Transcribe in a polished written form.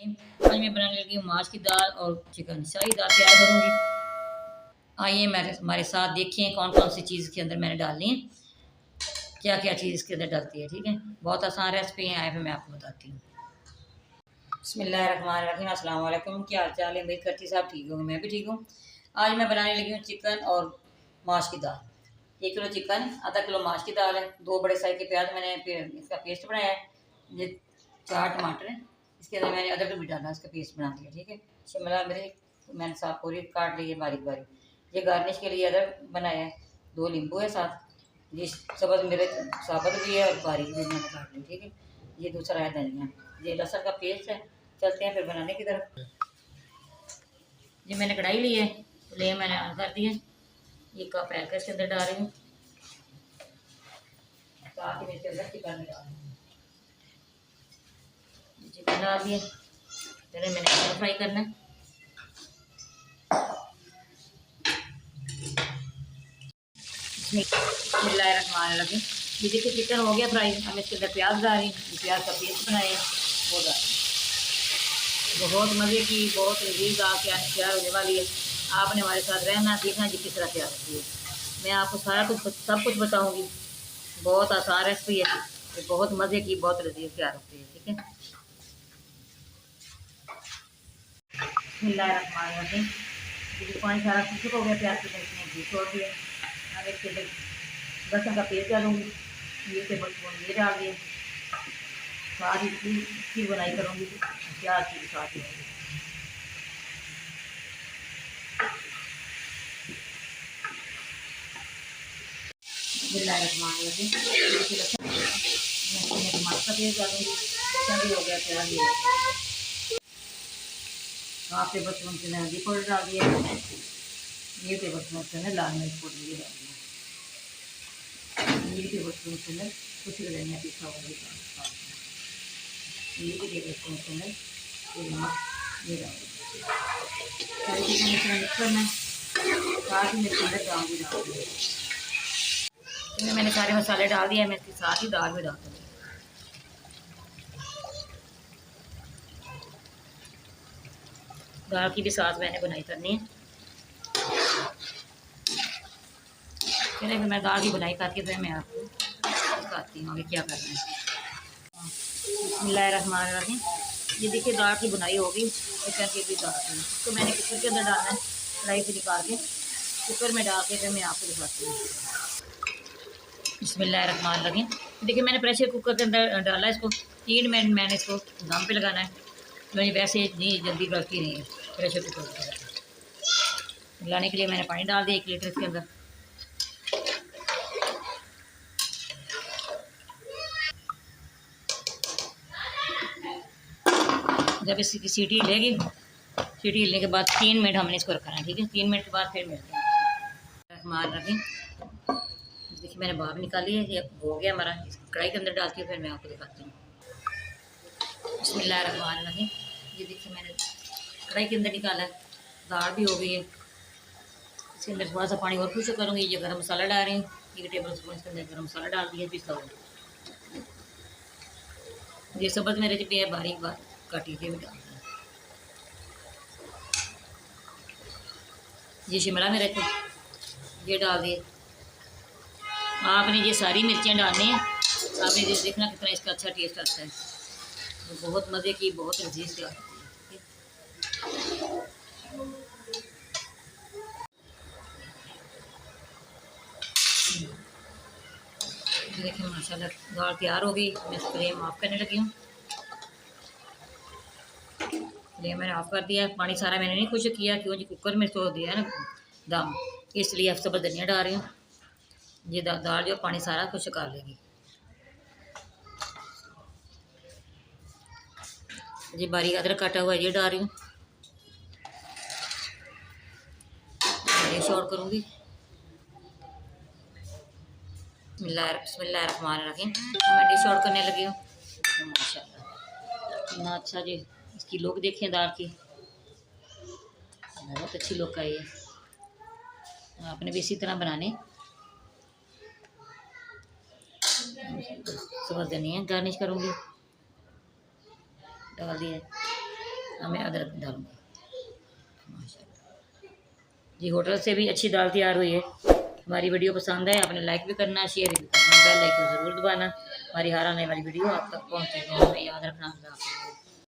रहीम। आज मैं बनाने लगी हूँ माश की दाल और चिकन शाही दाल तैयार करूँगी। आइए हमारे साथ देखिए कौन कौन सी चीज़ के अंदर मैंने डालनी है, क्या क्या चीज़ इसके अंदर डालती है। ठीक है, बहुत आसान रेसिपी है, आए फिर मैं आपको बताती हूँ। बिस्मिल्लाहिर्रहमानिर्रहीम, अस्सलाम वालेकुम। क्या हाल चाल है? उम्मीद करती सब ठीक होंगे, मैं भी ठीक हूँ। आज मैं बनाने लगी हूँ चिकन और माश की दाल। 1 किलो चिकन, आधा किलो माश की दाल है, 2 बड़े साइज के प्याज मैंने इसका पेस्ट बनाया है, ये 4 टमाटर हैं, इसके अंदर मैंने अदरक भी डाला, इसका पेस्ट बना दिया। ठीक है, शिमला मिर्च मैंने साफ पूरी काट ली है बारीक बारीक। ये गार्निश के लिए अदरक बनाया है, 2 नींबू है साथ, ये सब्ज़ मिर्च साबुत भी है और बारीक भी मैंने काट ली। ठीक है, ये दूसरा है धनिया, ये लहसुन का पेस्ट है। चलते हैं फिर बनाने की तरफ। ये मैंने कढ़ाई ली है, फ्लेम मैंने ऑन कर दी है, ये कप है इसके अंदर डाल रही हूँ, साथ ही इसके अंदर चिकन डाल रही हूँ। चिकन डाल दिए, पहले मैंने चिकन फ्राई करना है। बिस्मिल्लाहिर्रहमानिर्रहीम। ये देखिए चिकन हो गया फ्राई, हम इसके अंदर प्याज डाल रही हूँ, प्याज का पेस्ट बनाए वो डाल, बहुत मज़े की बहुत लजीज दाल तैयार होने वाली है। आपने हमारे साथ रहना देखना जी किस तरह तैयार होती है, मैं आपको सारा कुछ सब कुछ बताऊंगी। बहुत आसान रेसिपी है, ये बहुत मज़े की बहुत लजीज तैयार होती है। ठीक है, बिस्मिल्लाहिर्रहमानिर्रहीम। देखिए पानी सारा खुश्क हो गया, प्याज के इसमें घी छोड़ दिया। अब इसके अंदर लहसुन का पेस्ट डालूंगी, ये टेबल स्पून ये डाल दिए, सारी इसकी बनाई करूँगी प्याज की साथ ही। बिस्मिल्लाहिर्रहमानिर्रहीम। मैं टमाटर का पेस्ट डालूंगी, लहसुन भी हो गया, प्याज भी हो गया। हाफ टेबल स्पून से हल्दी पाउडर डाल दिया, ये टेबल स्पून से लाल मिर्च पाउडर ये डाल दिया, ये टेबल स्पून से कुछ धनिया पिसा हुआ ये भी टेबल स्पून से नमक ये डाल दिया। सारी चीज़ें मिक्स करना है, साथ ही मिर्च अंदर दाल भी डाल दिया। इसमें मैंने सारे मसाले डाल दिए, मैं इसके साथ ही दाल भी डाल दूँगी। दाल की भी साथ मैंने बनाई करनी है। चलिए फिर मैं दाल की बनाई करके फिर मैं आपको बताती हूँ आगे क्या करना है। बिस्मिल्लाहिर्रहमानिर्रहीम। ये देखिए दाल की बुनाई होगी, चिकन की भी दाल की, तो मैंने कुकर के अंदर डालना है, कढ़ाई से निकाल के कुकर में डाल के फिर मैं आपको दिखाती हूँ। बिस्मिल्लाहिर्रहमानिर्रहीम। देखिए मैंने प्रेशर कुकर के अंदर डाला इसको, 3 मिनट मैंने इसको दम पे लगाना है। मुझे वैसे इतनी जल्दी गलती नहीं है प्रेशर कुकर के लाने के लिए मैंने पानी डाल दिया 1 लीटर इसके अंदर। जब इसकी सीटी हिलेगी, सीटी हिलने के बाद 3 मिनट हमने इसको रखना है। ठीक है, 3 मिनट के बाद फिर मिलते हैं। मार रखी, देखिए मैंने भाप निकाली है, ये हो गया हमारा, कढ़ाई के अंदर डालती हूँ फिर मैं आपको दिखाती हूँ। बिस्मिल्लाहिर्रहमानिर्रहीम। ये देखिए मैंने कढ़ाई के अंदर निकाला है, दाल भी हो गई है, इसके अंदर थोड़ा सा पानी और खुश करूँगी। ये गरम मसाला डाल रही हूँ, 1 टेबल स्पून इसके अंदर गरम मसाला डाल दिया पिसा हुआ। ये सब्ज़ मेरे भी है बारीक काटी के भी डाल दिया। ये शिमला मिर्च ये डाल दिए। आपने ये सारी मिर्चियाँ डालनी है, आपने ये देखना कितना इसका अच्छा टेस्ट आता है, तो बहुत मज़े की बहुत लजीज तैयार होती है। देखिए माशाल्लाह दाल तैयार हो गई, मैं फ्लेम ऑफ करने लगी हूँ। फ्लेम मैंने ऑफ कर दिया, पानी सारा मैंने नहीं खुश किया, क्योंकि कुकर में तो दिया है ना दम, इसलिए अब सब धनिया डाल रही हूँ। ये दाल जो पानी सारा खुश कर लेगी। ये बारीक अदरक काटा हुआ ये डाल रही हूँ, डिश आउट करूँगी। बिस्मिल्लाहिर्रहमानिर्रहीम। मैं डिश आउट करने लगी हूँ। माशाल्लाह इतना अच्छा जी, इसकी लुक देखें दाल की, बहुत अच्छी लुक आई है। आपने भी इसी तरह बनाने। सब्ज़ धनिया गार्निश करूँगी, डाल दिया। अब मैं अदरक डालूँगी माशाल्लाह। जी होटल से भी अच्छी दाल तैयार हुई है। हमारी वीडियो पसंद है आपने लाइक भी करना, शेयर भी करना, बेल आइकन ज़रूर दबाना। हमारी हर आने वाली वीडियो आप तक पहुँचे। याद रखना।